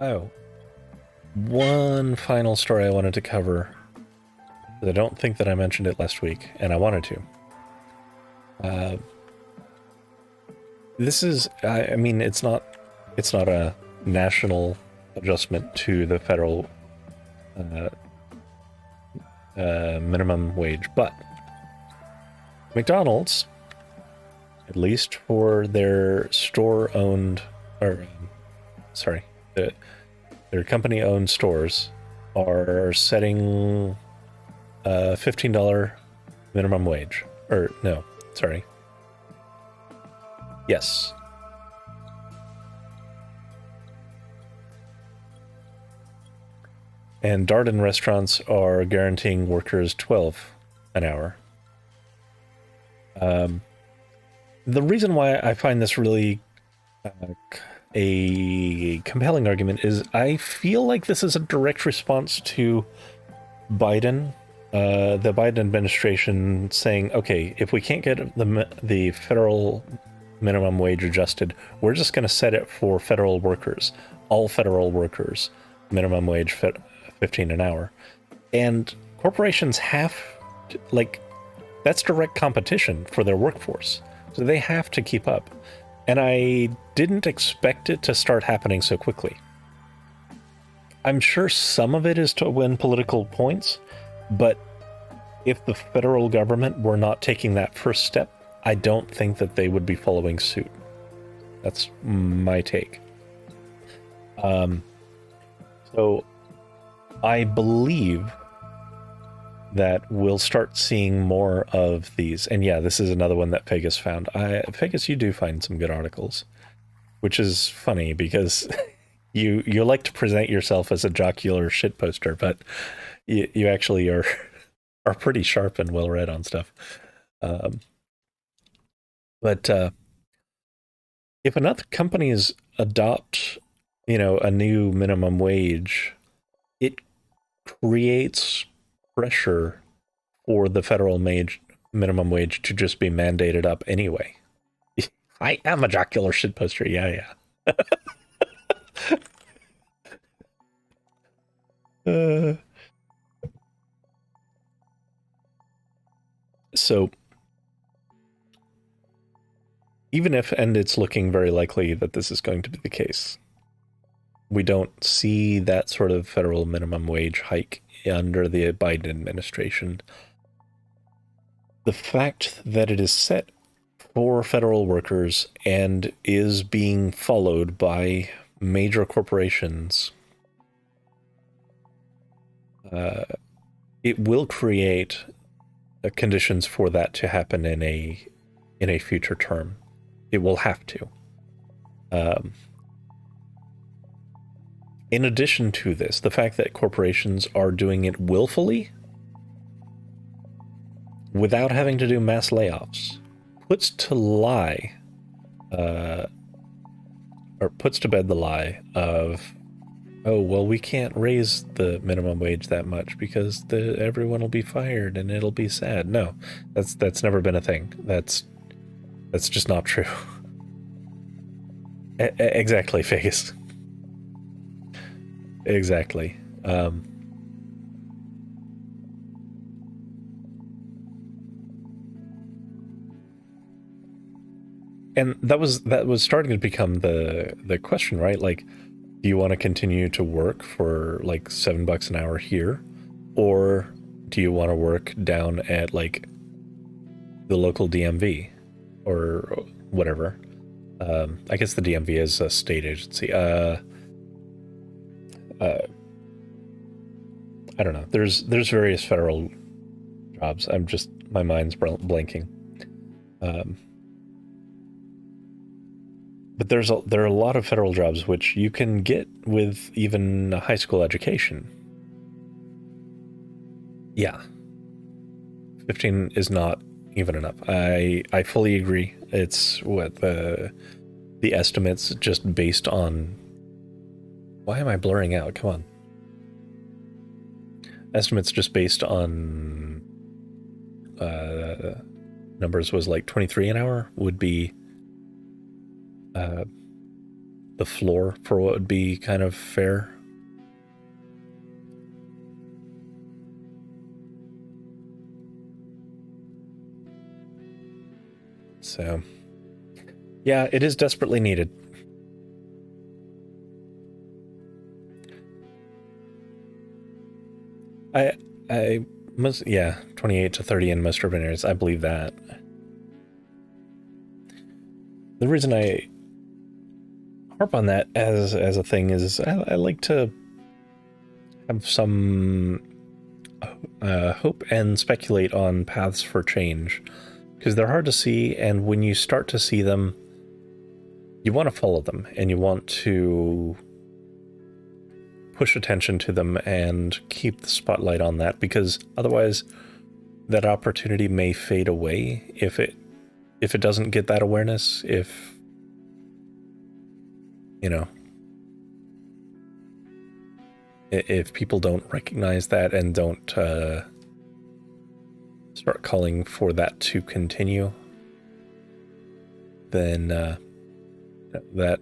Oh, one final story I wanted to cover. I don't think that I mentioned it last week, and I wanted to. This is, I mean, it's not a national adjustment to the federal uh, minimum wage, but McDonald's, at least for their store-owned, or sorry, their company-owned stores, are setting a $15 minimum wage. Or no, sorry. Yes. And Darden restaurants are guaranteeing workers 12 an hour. The reason why I find this really a compelling argument is I feel like this is a direct response to Biden, the Biden administration saying, okay, if we can't get the federal minimum wage adjusted, we're just going to set it for federal workers, all federal workers, minimum wage 15 an hour. And corporations have to, like, that's direct competition for their workforce. So they have to keep up. And I didn't expect it to start happening so quickly. I'm sure some of it is to win political points, but if the federal government were not taking that first step, I don't think that they would be following suit. That's my take. So I believe that we'll start seeing more of these. And yeah, this is another one that Vegas found. Vegas, you do find some good articles, which is funny because you like to present yourself as a jocular shitposter, but you actually are pretty sharp and well read on stuff. But if enough companies adopt, a new minimum wage, it creates pressure for the federal minimum wage to just be mandated up anyway. I am a jocular shitposter. Yeah. So even if, and it's looking very likely that this is going to be the case, we don't see that sort of federal minimum wage hike under the Biden administration. The fact that it is set for federal workers and is being followed by major corporations, it will create conditions for that to happen in a future term. It will have to. In addition to this, the fact that corporations are doing it willfully without having to do mass layoffs puts to bed the lie of, oh, well, we can't raise the minimum wage that much because everyone will be fired and it'll be sad. No, that's never been a thing. That's just not true. Exactly, Vegas. Exactly. And that was starting to become the question, right? Like, do you want to continue to work for like $7 an hour here, or do you want to work down at like the local DMV or whatever? I guess the DMV is a state agency. I don't know. There's various federal jobs. My mind's blanking. But there are a lot of federal jobs which you can get with even a high school education. Yeah. 15 is not even enough. I fully agree. It's what the estimates just based on. Why am I blurring out? Come on. Estimates just based on numbers was like 23 an hour would be the the floor for what would be kind of fair. So, yeah, it is desperately needed. I must, yeah, 28 to 30 in most urban areas. I believe that. The reason I harp on that as a thing is I like to have some hope and speculate on paths for change, because they're hard to see, and when you start to see them, you want to follow them and you want to push attention to them and keep the spotlight on that, because otherwise that opportunity may fade away if it doesn't get that awareness, if, you know, if people don't recognize that and don't start calling for that to continue, then that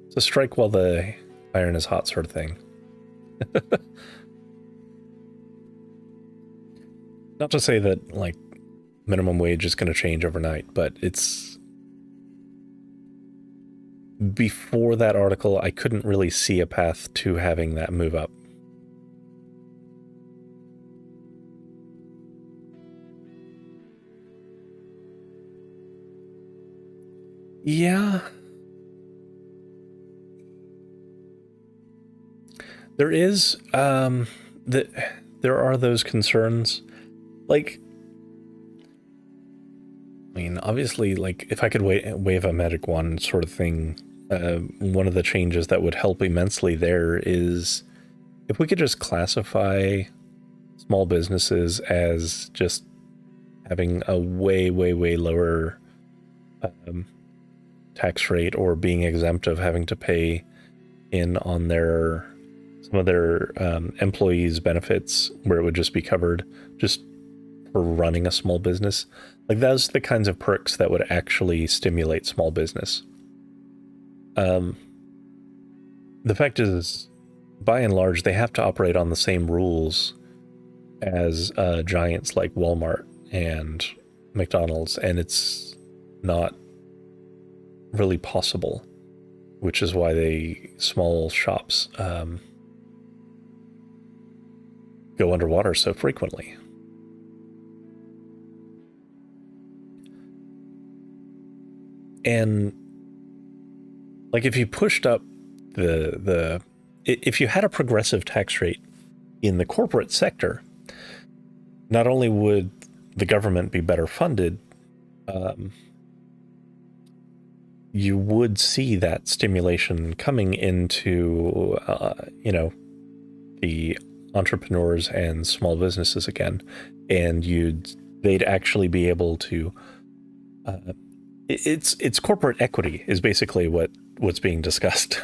it's a strike while the iron is hot sort of thing. Not to say that, like, minimum wage is going to change overnight, but it's... Before that article, I couldn't really see a path to having that move up. Yeah. There is, there are those concerns. Like, I mean, obviously, like, if I could wave a magic wand sort of thing, one of the changes that would help immensely there is if we could just classify small businesses as just having a way, way, way lower tax rate, or being exempt of having to pay in on some of their employees' benefits, where it would just be covered just for running a small business. Like, those are the kinds of perks that would actually stimulate small business. The fact is, by and large, they have to operate on the same rules as giants like Walmart and McDonald's, and it's not really possible, which is why small shops go underwater so frequently. And, like, if you pushed up if you had a progressive tax rate in the corporate sector, not only would the government be better funded, you would see that stimulation coming into, the entrepreneurs and small businesses again, and they'd actually be able to. It's corporate equity is basically what's being discussed.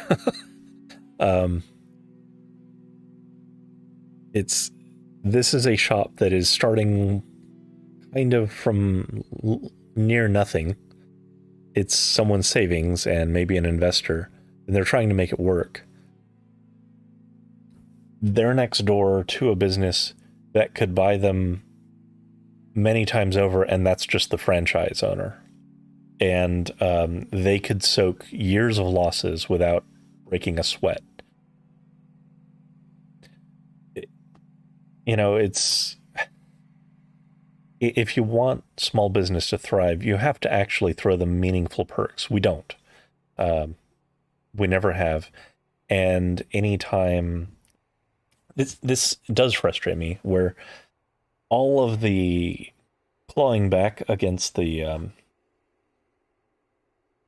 This is a shop that is starting kind of from near nothing. It's someone's savings and maybe an investor, and they're trying to make it work. They're next door to a business that could buy them many times over, and that's just the franchise owner. And they could soak years of losses without breaking a sweat. It's... If you want small business to thrive, you have to actually throw them meaningful perks. We don't. We never have. And anytime... This does frustrate me, where all of the clawing back against the... a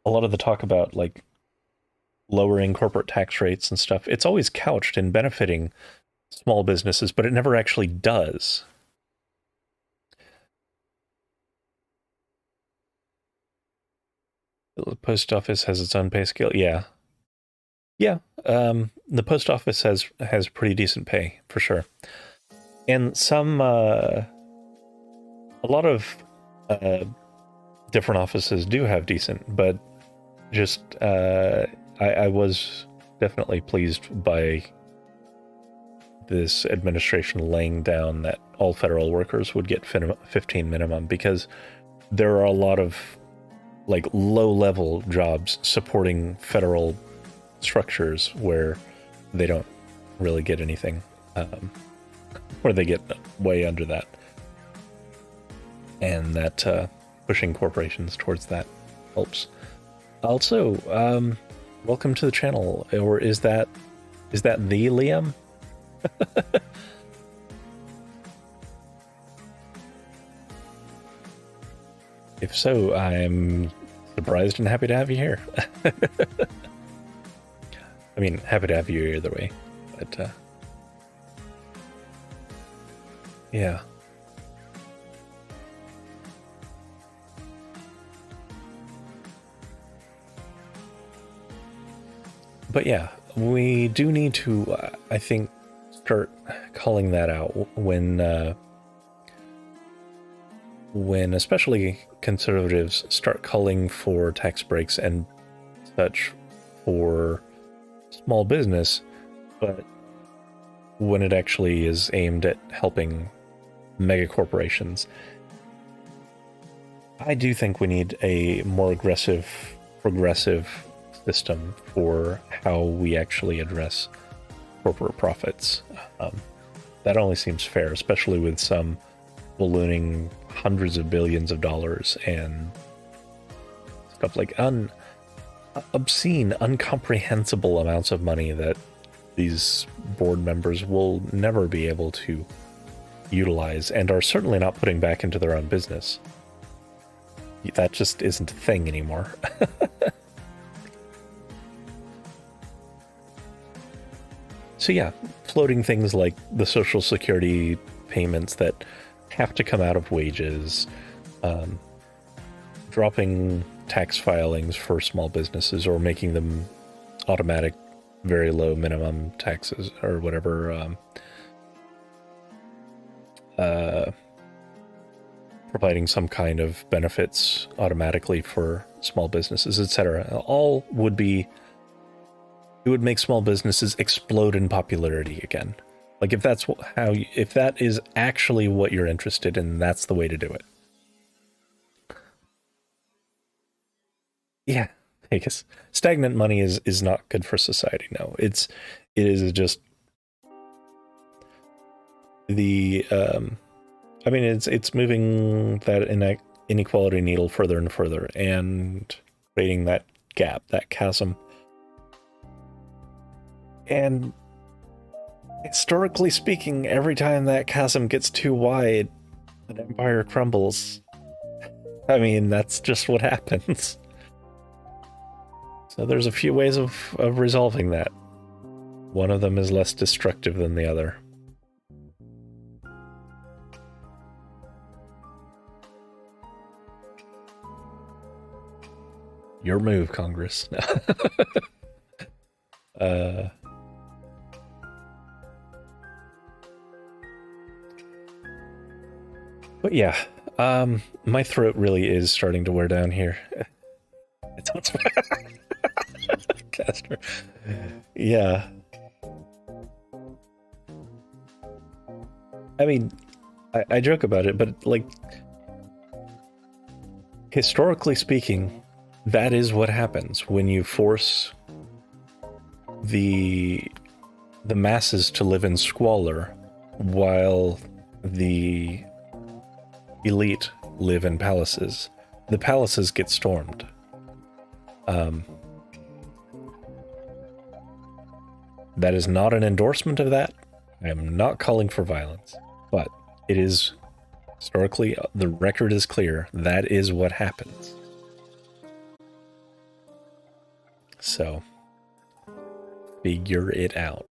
lot of the talk about, like, lowering corporate tax rates and stuff, it's always couched in benefiting small businesses, but it never actually does. The post office has its own pay scale. Yeah. The post office has pretty decent pay, for sure. And a lot of different offices do have decent, but just I was definitely pleased by this administration laying down that all federal workers would get 15 minimum, because there are a lot of like low-level jobs supporting federal structures where they don't really get anything, or they get way under that, and that pushing corporations towards that helps. Also, welcome to the channel. Or is that the Liam? If so, I'm surprised and happy to have you here. I mean, happy to have you either way, but yeah. But yeah, we do need to, I think, start calling that out when especially conservatives start calling for tax breaks and such for small business, but when it actually is aimed at helping mega corporations. I do think we need a more aggressive, progressive system for how we actually address corporate profits. That only seems fair, especially with some ballooning hundreds of billions of dollars and stuff like obscene, incomprehensible amounts of money that these board members will never be able to utilize and are certainly not putting back into their own business. That just isn't a thing anymore. So yeah, floating things like the Social Security payments that have to come out of wages, dropping tax filings for small businesses or making them automatic, very low minimum taxes or whatever, providing some kind of benefits automatically for small businesses, etc. All would be, it would make small businesses explode in popularity again. Like if that's if that is actually what you're interested in, that's the way to do it. Yeah, Vegas. Stagnant money is not good for society. No, it is just the I mean, it's moving that inequality needle further and further and creating that gap, that chasm. And historically speaking, every time that chasm gets too wide, an empire crumbles. I mean, that's just what happens. So there's a few ways of resolving that. One of them is less destructive than the other. Your move, Congress. But yeah, my throat really is starting to wear down here. It's Castor. Yeah. I mean, I joke about it, but like, historically speaking, that is what happens when you force the masses to live in squalor while the elite live in palaces. The palaces get stormed. That is not an endorsement of that. I am not calling for violence, but it is historically, the record is clear. That is what happens. So, figure it out.